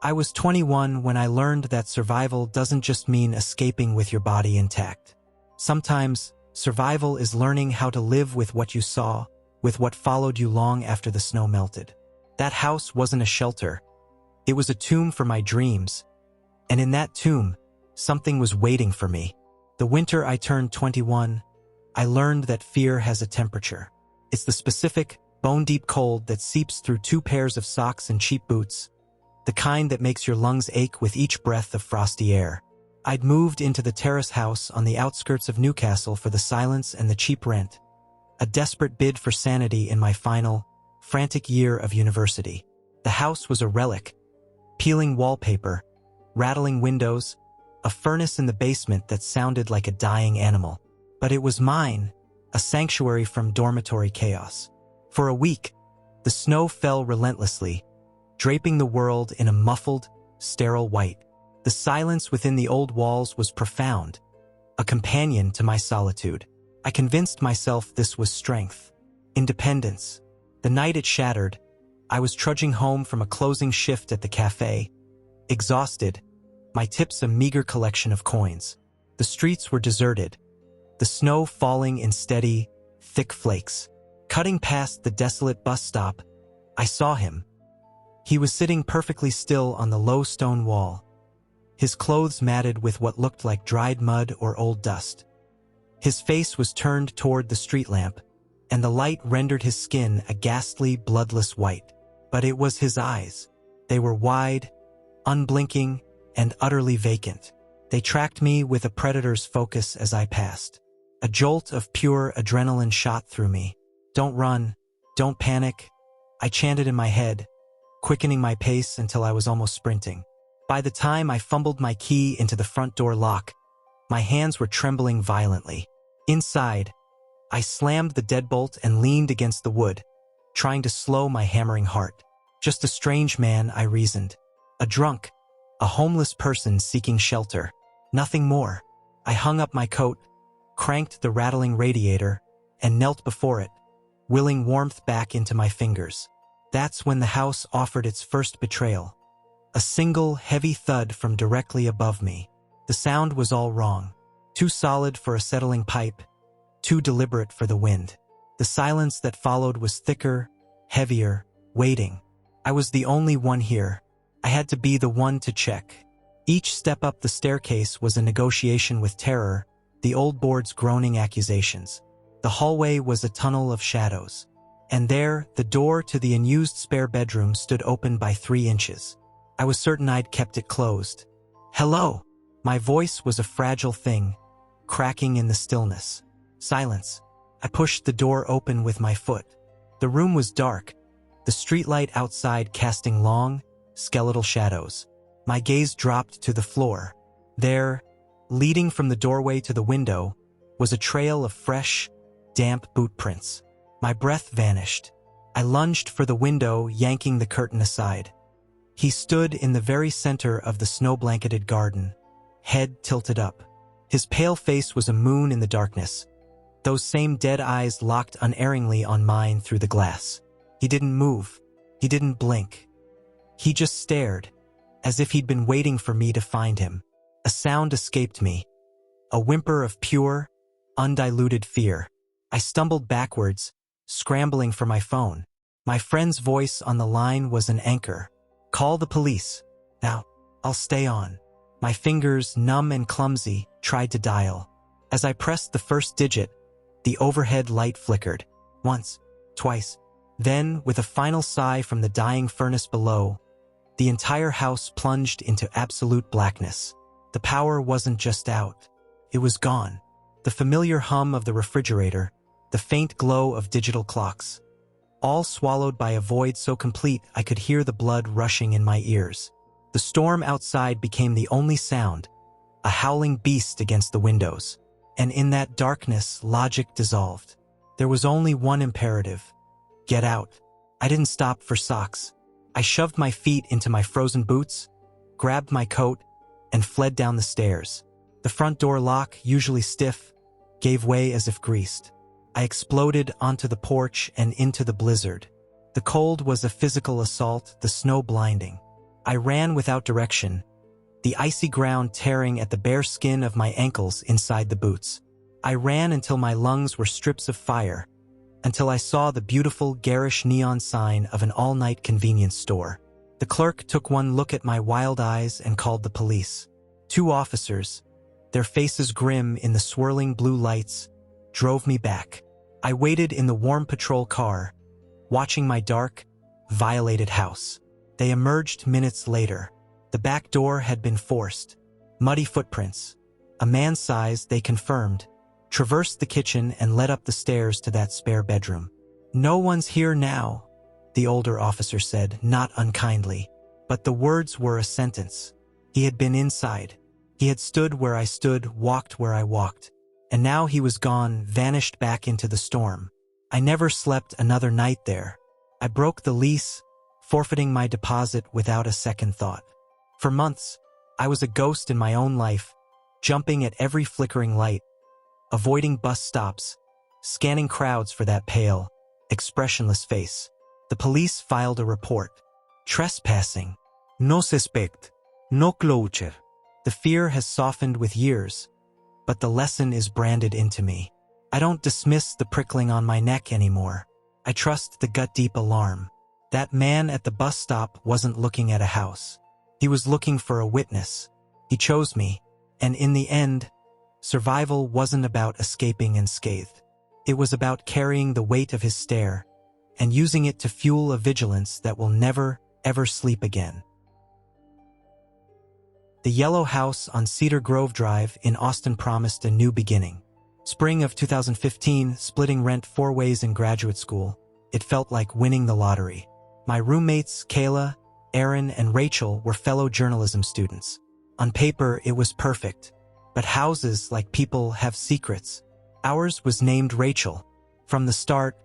I was 21 when I learned that survival doesn't just mean escaping with your body intact. Sometimes, survival is learning how to live with what you saw, with what followed you long after the snow melted. That house wasn't a shelter. It was a tomb for my dreams. And in that tomb, something was waiting for me. The winter I turned 21, I learned that fear has a temperature. It's the specific, bone-deep cold that seeps through 2 pairs of socks and cheap boots, the kind that makes your lungs ache with each breath of frosty air. I'd moved into the terrace house on the outskirts of Newcastle for the silence and the cheap rent, a desperate bid for sanity in my final, frantic year of university. The house was a relic, peeling wallpaper, rattling windows, a furnace in the basement that sounded like a dying animal. But it was mine, a sanctuary from dormitory chaos. For a week, the snow fell relentlessly, draping the world in a muffled, sterile white. The silence within the old walls was profound, a companion to my solitude. I convinced myself this was strength, independence. The night it shattered, I was trudging home from a closing shift at the cafe, exhausted, my tips a meager collection of coins. The streets were deserted, the snow falling in steady, thick flakes. Cutting past the desolate bus stop, I saw him. He was sitting perfectly still on the low stone wall, his clothes matted with what looked like dried mud or old dust. His face was turned toward the street lamp, and the light rendered his skin a ghastly, bloodless white. But it was his eyes. They were wide, unblinking, and utterly vacant. They tracked me with a predator's focus as I passed. A jolt of pure adrenaline shot through me. Don't run, don't panic, I chanted in my head, quickening my pace until I was almost sprinting. By the time I fumbled my key into the front door lock, my hands were trembling violently. Inside, I slammed the deadbolt and leaned against the wood, trying to slow my hammering heart. Just a strange man, I reasoned. A drunk, a homeless person seeking shelter. Nothing more. I hung up my coat, cranked the rattling radiator, and knelt before it, willing warmth back into my fingers. That's when the house offered its first betrayal. A single, heavy thud from directly above me. The sound was all wrong. Too solid for a settling pipe, too deliberate for the wind. The silence that followed was thicker, heavier, waiting. I was the only one here. I had to be the one to check. Each step up the staircase was a negotiation with terror, the old board's groaning accusations. The hallway was a tunnel of shadows. And there, the door to the unused spare bedroom stood open by 3 inches. I was certain I'd kept it closed. Hello! My voice was a fragile thing, cracking in the stillness. Silence. I pushed the door open with my foot. The room was dark, the streetlight outside casting long, skeletal shadows. My gaze dropped to the floor. There, leading from the doorway to the window, was a trail of fresh, damp boot prints. My breath vanished. I lunged for the window, yanking the curtain aside. He stood in the very center of the snow-blanketed garden, head tilted up. His pale face was a moon in the darkness, those same dead eyes locked unerringly on mine through the glass. He didn't move. He didn't blink. He just stared, as if he'd been waiting for me to find him. A sound escaped me, a whimper of pure, undiluted fear. I stumbled backwards, scrambling for my phone. My friend's voice on the line was an anchor. Call the police. Now, I'll stay on. My fingers, numb and clumsy, tried to dial. As I pressed the first digit, the overhead light flickered. Once, twice. Then, with a final sigh from the dying furnace below, the entire house plunged into absolute blackness. The power wasn't just out. It was gone. The familiar hum of the refrigerator, the faint glow of digital clocks, all swallowed by a void so complete I could hear the blood rushing in my ears. The storm outside became the only sound, a howling beast against the windows. And in that darkness, logic dissolved. There was only one imperative: get out. I didn't stop for socks. I shoved my feet into my frozen boots, grabbed my coat, and fled down the stairs. The front door lock, usually stiff, gave way as if greased. I exploded onto the porch and into the blizzard. The cold was a physical assault, the snow blinding. I ran without direction, the icy ground tearing at the bare skin of my ankles inside the boots. I ran until my lungs were strips of fire, until I saw the beautiful, garish neon sign of an all-night convenience store. The clerk took one look at my wild eyes and called the police. 2 officers, their faces grim in the swirling blue lights, drove me back. I waited in the warm patrol car, watching my dark, violated house. They emerged minutes later. The back door had been forced. Muddy footprints, a man's size, they confirmed, traversed the kitchen and led up the stairs to that spare bedroom. "No one's here now," the older officer said, not unkindly. But the words were a sentence. He had been inside. He had stood where I stood, walked where I walked. And now he was gone, vanished back into the storm. I never slept another night there. I broke the lease, forfeiting my deposit without a second thought. For months, I was a ghost in my own life, jumping at every flickering light, avoiding bus stops, scanning crowds for that pale, expressionless face. The police filed a report. Trespassing. No suspect. No closure. The fear has softened with years, but the lesson is branded into me. I don't dismiss the prickling on my neck anymore. I trust the gut-deep alarm. That man at the bus stop wasn't looking at a house. He was looking for a witness. He chose me, and in the end, survival wasn't about escaping unscathed. It was about carrying the weight of his stare and using it to fuel a vigilance that will never, ever sleep again. The yellow house on Cedar Grove Drive in Austin promised a new beginning. Spring of 2015, splitting rent 4 ways in graduate school. It felt like winning the lottery. My roommates, Kayla, Aaron, and Rachel, were fellow journalism students. On paper, it was perfect. But houses, like people, have secrets. Ours was named Rachel. From the start,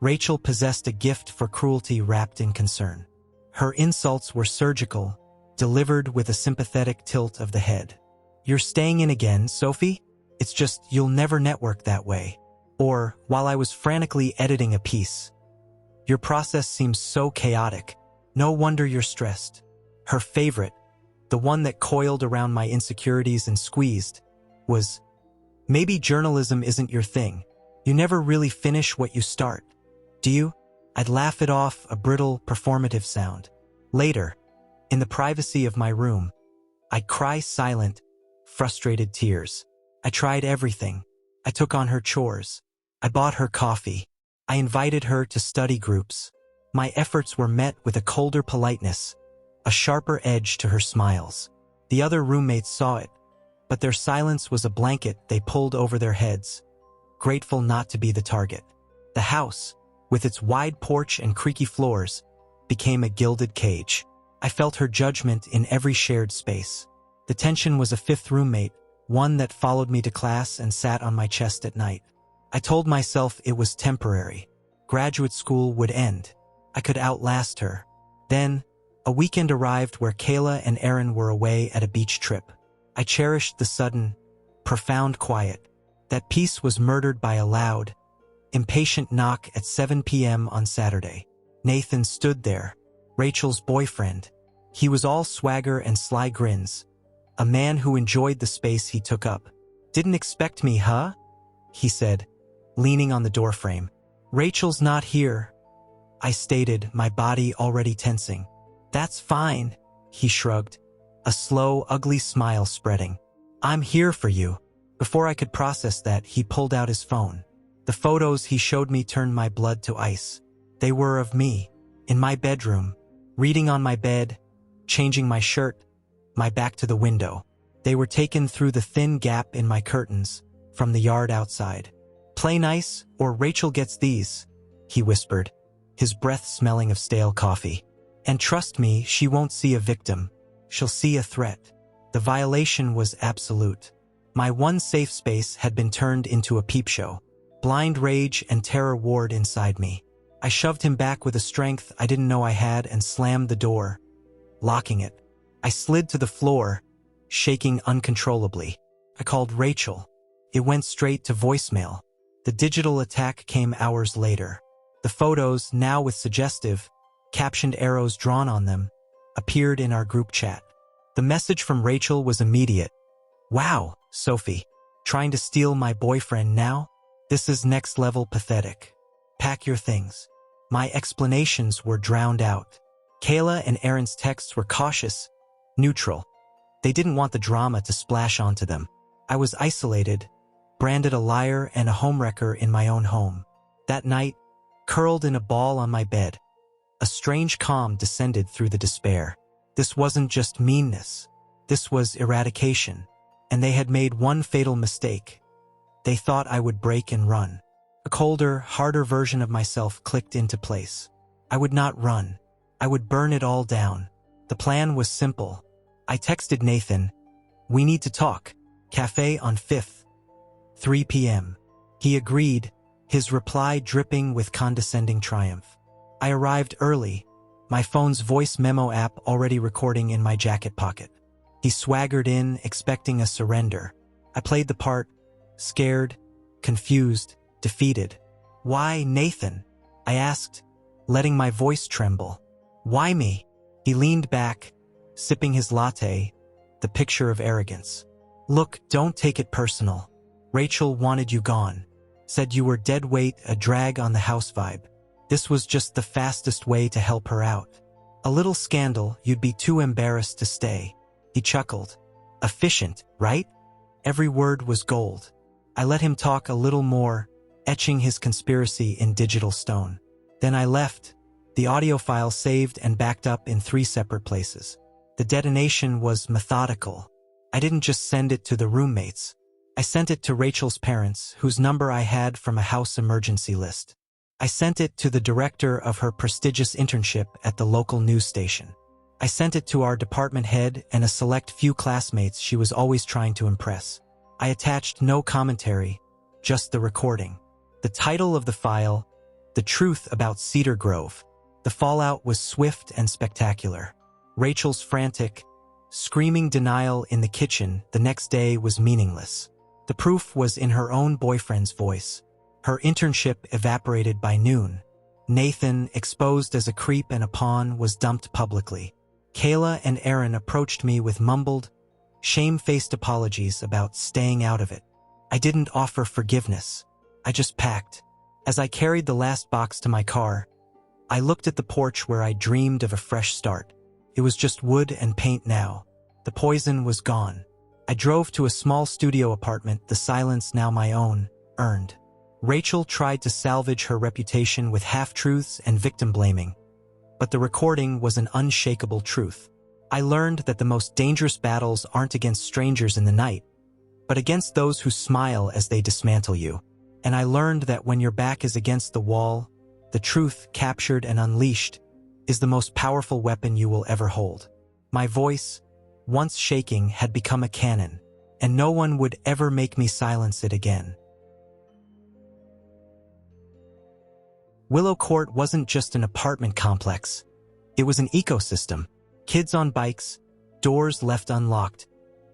Rachel possessed a gift for cruelty wrapped in concern. Her insults were surgical, delivered with a sympathetic tilt of the head. "You're staying in again, Sophie? It's just you'll never network that way." Or, while I was frantically editing a piece, "Your process seems so chaotic. No wonder you're stressed." Her favorite, the one that coiled around my insecurities and squeezed, was, "Maybe journalism isn't your thing. You never really finish what you start, do you?" I'd laugh it off, a brittle, performative sound. Later, in the privacy of my room, I'd cry silent, frustrated tears. I tried everything. I took on her chores. I bought her coffee. I invited her to study groups. My efforts were met with a colder politeness, a sharper edge to her smiles. The other roommates saw it, but their silence was a blanket they pulled over their heads, grateful not to be the target. The house, with its wide porch and creaky floors, became a gilded cage. I felt her judgment in every shared space. The tension was a 5th roommate, one that followed me to class and sat on my chest at night. I told myself it was temporary. Graduate school would end. I could outlast her. Then, a weekend arrived where Kayla and Aaron were away at a beach trip. I cherished the sudden, profound quiet. That peace was murdered by a loud, impatient knock at 7 p.m. on Saturday. Nathan stood there, Rachel's boyfriend. He was all swagger and sly grins, a man who enjoyed the space he took up. "Didn't expect me, huh?" he said, leaning on the doorframe. "Rachel's not here," I stated, my body already tensing. "That's fine," he shrugged, a slow, ugly smile spreading. "I'm here for you." Before I could process that, he pulled out his phone. The photos he showed me turned my blood to ice. They were of me, in my bedroom, reading on my bed, changing my shirt, my back to the window. They were taken through the thin gap in my curtains, from the yard outside. "Play nice, or Rachel gets these," he whispered, his breath smelling of stale coffee. "And trust me, she won't see a victim. She'll see a threat." The violation was absolute. My one safe space had been turned into a peep show. Blind rage and terror warred inside me. I shoved him back with a strength I didn't know I had and slammed the door, locking it. I slid to the floor, shaking uncontrollably. I called Rachel. It went straight to voicemail. The digital attack came hours later. The photos, now with suggestive, captioned arrows drawn on them, appeared in our group chat. The message from Rachel was immediate. "Wow, Sophie, trying to steal my boyfriend now? This is next level pathetic. Pack your things." My explanations were drowned out. Kayla and Aaron's texts were cautious, neutral. They didn't want the drama to splash onto them. I was isolated, branded a liar and a homewrecker in my own home. That night, curled in a ball on my bed, a strange calm descended through the despair. This wasn't just meanness. This was eradication. And they had made one fatal mistake. They thought I would break and run. A colder, harder version of myself clicked into place. I would not run. I would burn it all down. The plan was simple. I texted Nathan, "We need to talk. Cafe on 5th, 3 p.m. He agreed, his reply dripping with condescending triumph. I arrived early, my phone's voice memo app already recording in my jacket pocket. He swaggered in, expecting a surrender. I played the part, scared, confused, defeated. "Why, Nathan?" I asked, letting my voice tremble. "Why me?" He leaned back, sipping his latte, the picture of arrogance. "Look, don't take it personal. Rachel wanted you gone. Said you were dead weight, a drag on the house vibe. This was just the fastest way to help her out. A little scandal, you'd be too embarrassed to stay." He chuckled. "Efficient, right?" Every word was gold. I let him talk a little more, etching his conspiracy in digital stone. Then I left, the audio file saved and backed up in 3 separate places. The detonation was methodical. I didn't just send it to the roommates. I sent it to Rachel's parents, whose number I had from a house emergency list. I sent it to the director of her prestigious internship at the local news station. I sent it to our department head and a select few classmates she was always trying to impress. I attached no commentary, just the recording. The title of the file, "The Truth About Cedar Grove." The fallout was swift and spectacular. Rachel's frantic, screaming denial in the kitchen the next day was meaningless. The proof was in her own boyfriend's voice. Her internship evaporated by noon. Nathan, exposed as a creep and a pawn, was dumped publicly. Kayla and Aaron approached me with mumbled, shame-faced apologies about staying out of it. I didn't offer forgiveness. I just packed. As I carried the last box to my car, I looked at the porch where I dreamed of a fresh start. It was just wood and paint now. The poison was gone. I drove to a small studio apartment, the silence now my own, earned. Rachel tried to salvage her reputation with half-truths and victim-blaming, but the recording was an unshakable truth. I learned that the most dangerous battles aren't against strangers in the night, but against those who smile as they dismantle you. And I learned that when your back is against the wall, the truth, captured and unleashed, is the most powerful weapon you will ever hold. My voice, once shaking, had become a cannon, and no one would ever make me silence it again. Willow Court wasn't just an apartment complex. It was an ecosystem. Kids on bikes, doors left unlocked,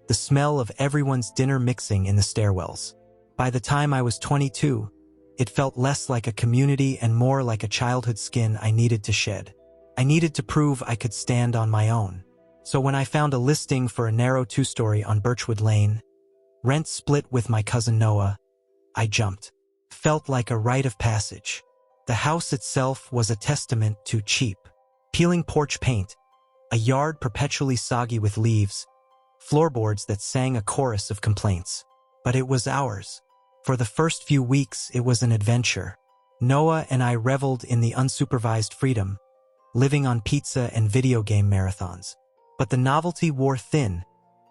the smell of everyone's dinner mixing in the stairwells. By the time I was 22, it felt less like a community and more like a childhood skin I needed to shed. I needed to prove I could stand on my own. So when I found a listing for a narrow 2-story on Birchwood Lane, rent split with my cousin Noah, I jumped. Felt like a rite of passage. The house itself was a testament to cheap, peeling porch paint, a yard perpetually soggy with leaves, floorboards that sang a chorus of complaints. But it was ours. For the first few weeks, it was an adventure. Noah and I reveled in the unsupervised freedom, living on pizza and video game marathons. But the novelty wore thin,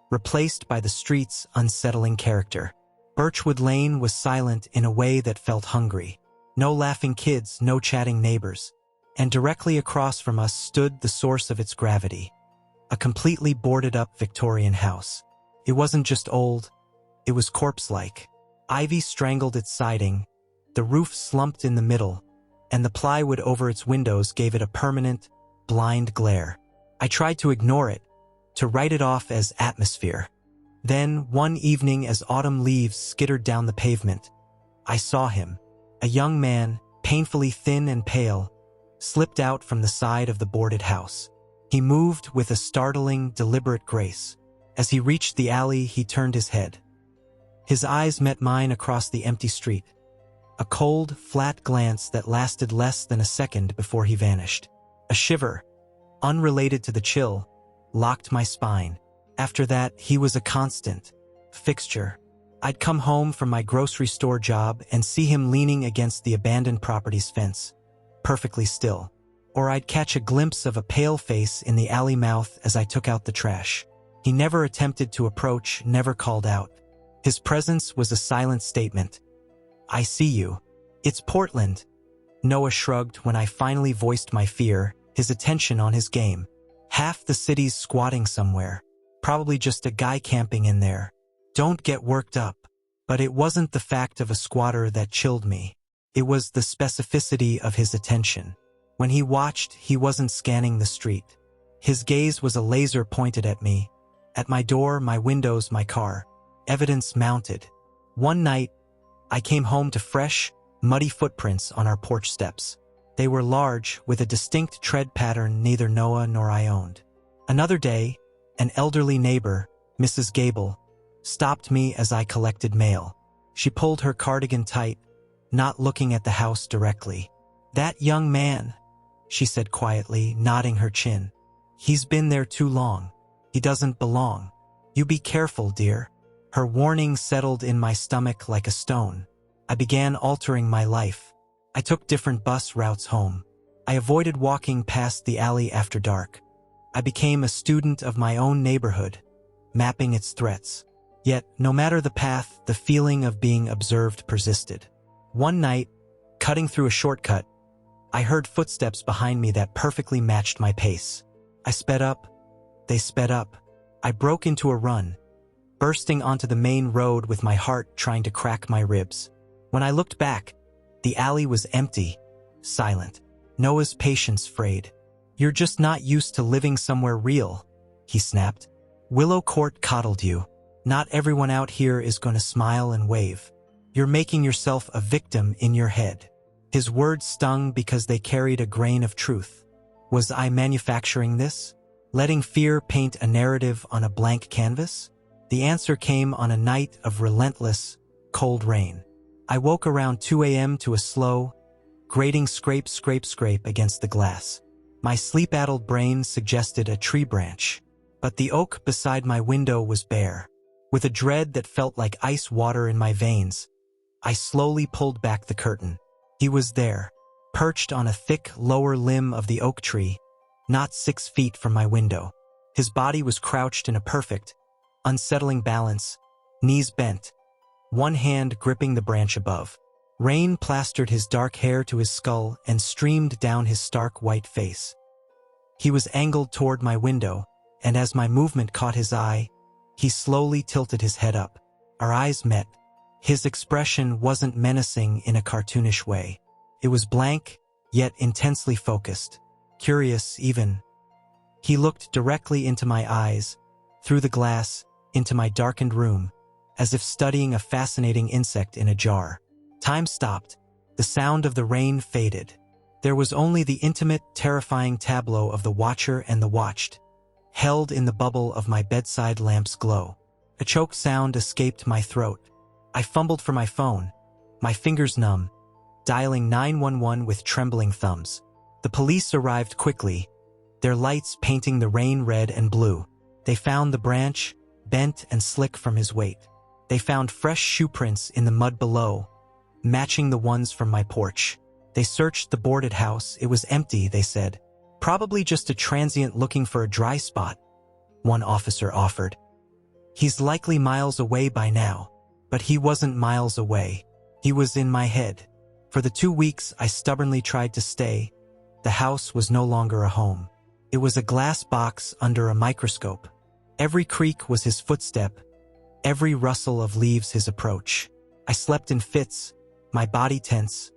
replaced by the street's unsettling character. Birchwood Lane was silent in a way that felt hungry. No laughing kids, no chatting neighbors. And directly across from us stood the source of its gravity, a completely boarded-up Victorian house. It wasn't just old, it was corpse-like. Ivy strangled its siding, the roof slumped in the middle, and the plywood over its windows gave it a permanent, blind glare. I tried to ignore it, to write it off as atmosphere. Then, one evening as autumn leaves skittered down the pavement, I saw him. A young man, painfully thin and pale, slipped out from the side of the boarded house. He moved with a startling, deliberate grace. As he reached the alley, he turned his head. His eyes met mine across the empty street. A cold, flat glance that lasted less than a second before he vanished. A shiver, unrelated to the chill, locked my spine. After that, he was a constant fixture. I'd come home from my grocery store job and see him leaning against the abandoned property's fence, perfectly still. Or I'd catch a glimpse of a pale face in the alley mouth as I took out the trash. He never attempted to approach, never called out. His presence was a silent statement. "I see you. It's Portland." Noah shrugged when I finally voiced my fear, his attention on his game. Half the city's squatting somewhere. Probably just a guy camping in there. Don't get worked up. But it wasn't the fact of a squatter that chilled me. It was the specificity of his attention. When he watched, he wasn't scanning the street. His gaze was a laser pointed at me. At my door, my windows, my car. Evidence mounted. One night, I came home to fresh, muddy footprints on our porch steps. They were large, with a distinct tread pattern neither Noah nor I owned. Another day, an elderly neighbor, Mrs. Gable, stopped me as I collected mail. She pulled her cardigan tight, not looking at the house directly. "That young man," she said quietly, nodding her chin. "He's been there too long. He doesn't belong. You be careful, dear." Her warning settled in my stomach like a stone. I began altering my life. I took different bus routes home. I avoided walking past the alley after dark. I became a student of my own neighborhood, mapping its threats. Yet, no matter the path, the feeling of being observed persisted. One night, cutting through a shortcut, I heard footsteps behind me that perfectly matched my pace. I sped up. They sped up. I broke into a run, bursting onto the main road with my heart trying to crack my ribs. When I looked back, the alley was empty, silent. Noah's patience frayed. "You're just not used to living somewhere real," he snapped. "Willow Court coddled you. Not everyone out here is going to smile and wave. You're making yourself a victim in your head." His words stung because they carried a grain of truth. Was I manufacturing this? Letting fear paint a narrative on a blank canvas? The answer came on a night of relentless, cold rain. I woke around 2 a.m. to a slow, grating scrape against the glass. My sleep-addled brain suggested a tree branch, but the oak beside my window was bare. With a dread that felt like ice water in my veins, I slowly pulled back the curtain. He was there, perched on a thick lower limb of the oak tree, not 6 feet from my window. His body was crouched in a perfect, unsettling balance, knees bent, one hand gripping the branch above. Rain plastered his dark hair to his skull and streamed down his stark white face. He was angled toward my window, and as my movement caught his eye, he slowly tilted his head up. Our eyes met. His expression wasn't menacing in a cartoonish way. It was blank, yet intensely focused, curious even. He looked directly into my eyes, through the glass, into my darkened room, as if studying a fascinating insect in a jar. Time stopped. The sound of the rain faded. There was only the intimate, terrifying tableau of the watcher and the watched, held in the bubble of my bedside lamp's glow. A choked sound escaped my throat. I fumbled for my phone, my fingers numb, dialing 911 with trembling thumbs. The police arrived quickly, their lights painting the rain red and blue. They found the branch, bent and slick from his weight. They found fresh shoe prints in the mud below, matching the ones from my porch. They searched the boarded house. It was empty, they said. "Probably just a transient looking for a dry spot," one officer offered. "He's likely miles away by now." But he wasn't miles away. He was in my head. For the 2 weeks I stubbornly tried to stay, the house was no longer a home. It was a glass box under a microscope. Every creak was his footstep, every rustle of leaves his approach. I slept in fits, my body tense,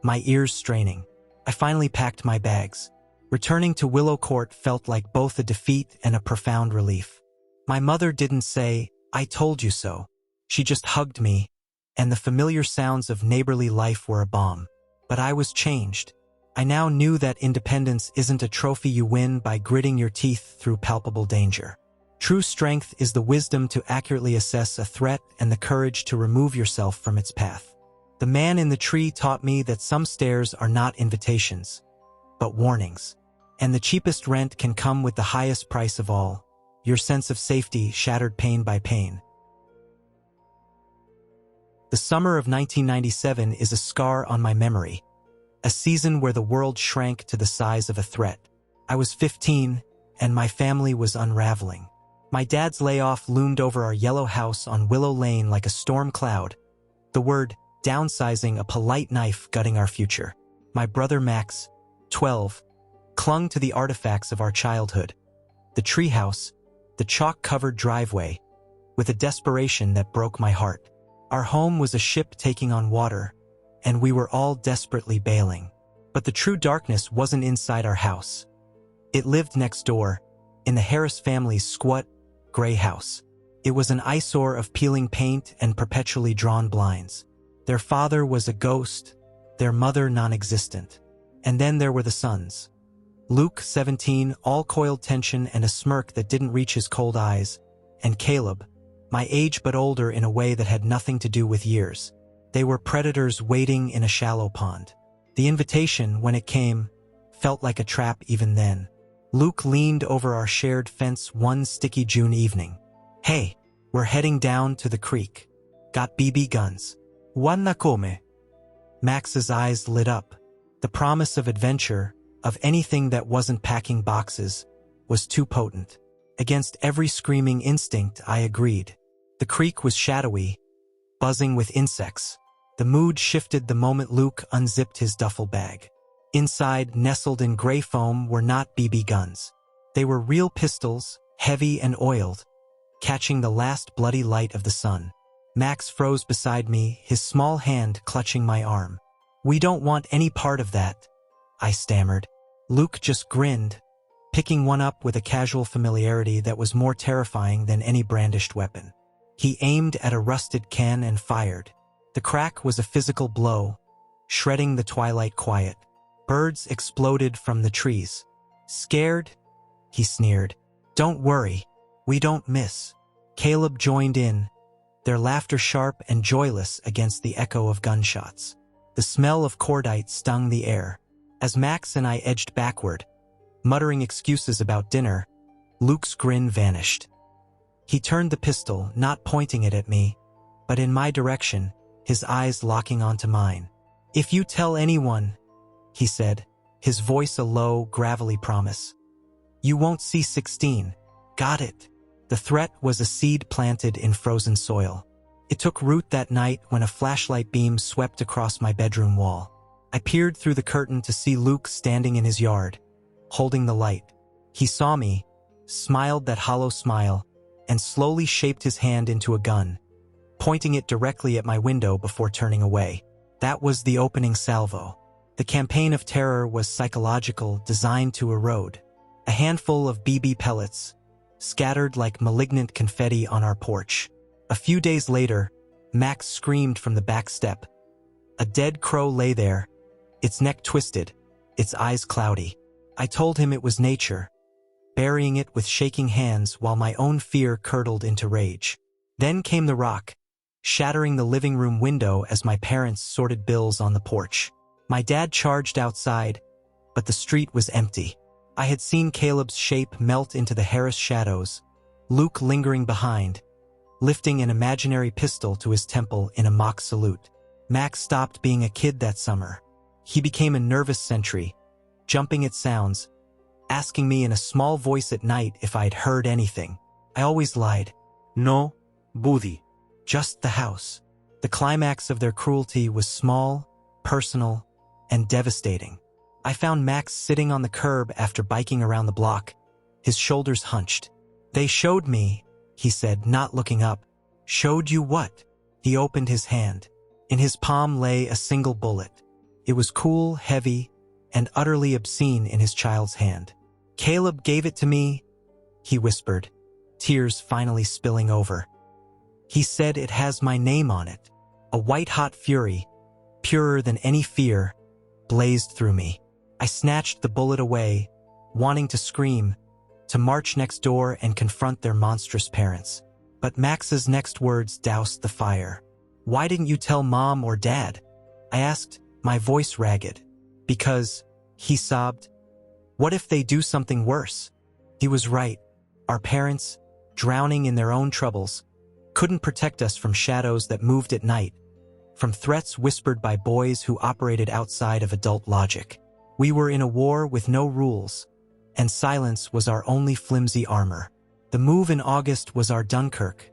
my ears straining. I finally packed my bags. Returning to Willow Court felt like both a defeat and a profound relief. My mother didn't say, "I told you so." She just hugged me, and the familiar sounds of neighborly life were a balm. But I was changed. I now knew that independence isn't a trophy you win by gritting your teeth through palpable danger. True strength is the wisdom to accurately assess a threat and the courage to remove yourself from its path. The man in the tree taught me that some stairs are not invitations, but warnings. And the cheapest rent can come with the highest price of all, your sense of safety shattered pane by pane. The summer of 1997 is a scar on my memory, a season where the world shrank to the size of a threat. I was 15, and my family was unraveling. My dad's layoff loomed over our yellow house on Willow Lane like a storm cloud, the word downsizing a polite knife gutting our future. My brother Max, 12, clung to the artifacts of our childhood, the treehouse, the chalk-covered driveway, with a desperation that broke my heart. Our home was a ship taking on water, and we were all desperately bailing. But the true darkness wasn't inside our house. It lived next door, in the Harris family's squat, gray house. It was an eyesore of peeling paint and perpetually drawn blinds. Their father was a ghost, their mother non-existent. And then there were the sons. Luke, 17, all coiled tension and a smirk that didn't reach his cold eyes, and Caleb, my age but older in a way that had nothing to do with years. They were predators waiting in a shallow pond. The invitation, when it came, felt like a trap even then. Luke leaned over our shared fence one sticky June evening. "Hey, we're heading down to the creek. Got BB guns. Wanna come?" Max's eyes lit up. The promise of adventure, of anything that wasn't packing boxes, was too potent. Against every screaming instinct, I agreed. The creek was shadowy, buzzing with insects. The mood shifted the moment Luke unzipped his duffel bag. Inside, nestled in gray foam, were not BB guns. They were real pistols, heavy and oiled, catching the last bloody light of the sun. Max froze beside me, his small hand clutching my arm. "We don't want any part of that," I stammered. Luke just grinned, picking one up with a casual familiarity that was more terrifying than any brandished weapon. He aimed at a rusted can and fired. The crack was a physical blow, shredding the twilight quiet. Birds exploded from the trees. "Scared?" he sneered. "Don't worry, we don't miss." Caleb joined in, their laughter sharp and joyless against the echo of gunshots. The smell of cordite stung the air. As Max and I edged backward, muttering excuses about dinner, Luke's grin vanished. He turned the pistol, not pointing it at me, but in my direction, his eyes locking onto mine. "If you tell anyone," he said, his voice a low, gravelly promise, "you won't see 16. Got it?" The threat was a seed planted in frozen soil. It took root that night when a flashlight beam swept across my bedroom wall. I peered through the curtain to see Luke standing in his yard, holding the light. He saw me, smiled that hollow smile, and slowly shaped his hand into a gun, pointing it directly at my window before turning away. That was the opening salvo. The campaign of terror was psychological, designed to erode. A handful of BB pellets, scattered like malignant confetti on our porch. A few days later, Max screamed from the back step. A dead crow lay there, its neck twisted, its eyes cloudy. I told him it was nature, burying it with shaking hands while my own fear curdled into rage. Then came the rock, shattering the living room window as my parents sorted bills on the porch. My dad charged outside, but the street was empty. I had seen Caleb's shape melt into the Harris shadows, Luke lingering behind, lifting an imaginary pistol to his temple in a mock salute. Max stopped being a kid that summer. He became a nervous sentry, jumping at sounds, asking me in a small voice at night if I'd heard anything. I always lied. "No, Budi. Just the house." The climax of their cruelty was small, personal, and devastating. I found Max sitting on the curb after biking around the block, his shoulders hunched. "They showed me," he said, not looking up. "Showed you what?" He opened his hand. In his palm lay a single bullet. It was cool, heavy, and utterly obscene in his child's hand. "Caleb gave it to me," he whispered, tears finally spilling over. "He said it has my name on it." A white-hot fury, purer than any fear, blazed through me. I snatched the bullet away, wanting to scream, to march next door and confront their monstrous parents. But Max's next words doused the fire. "Why didn't you tell Mom or Dad?" I asked, my voice ragged. "Because," he sobbed, "what if they do something worse?" He was right. Our parents, drowning in their own troubles, couldn't protect us from shadows that moved at night, from threats whispered by boys who operated outside of adult logic. We were in a war with no rules, and silence was our only flimsy armor. The move in August was our Dunkirk,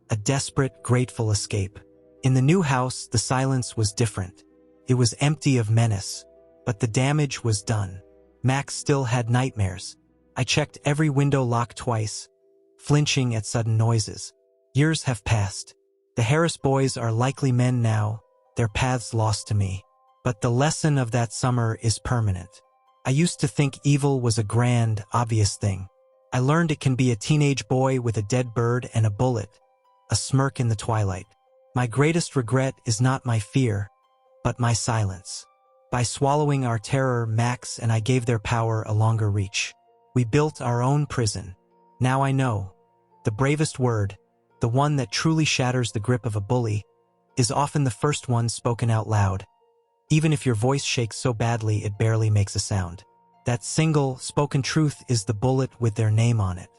a desperate, grateful escape. In the new house, the silence was different. It was empty of menace, but the damage was done. Max still had nightmares. I checked every window lock twice, flinching at sudden noises. Years have passed. The Harris boys are likely men now, their paths lost to me. But the lesson of that summer is permanent. I used to think evil was a grand, obvious thing. I learned it can be a teenage boy with a dead bird and a bullet, a smirk in the twilight. My greatest regret is not my fear, but my silence. By swallowing our terror, Max and I gave their power a longer reach. We built our own prison. Now I know. The bravest word, the one that truly shatters the grip of a bully, is often the first one spoken out loud. Even if your voice shakes so badly it barely makes a sound. That single, spoken truth is the bullet with their name on it.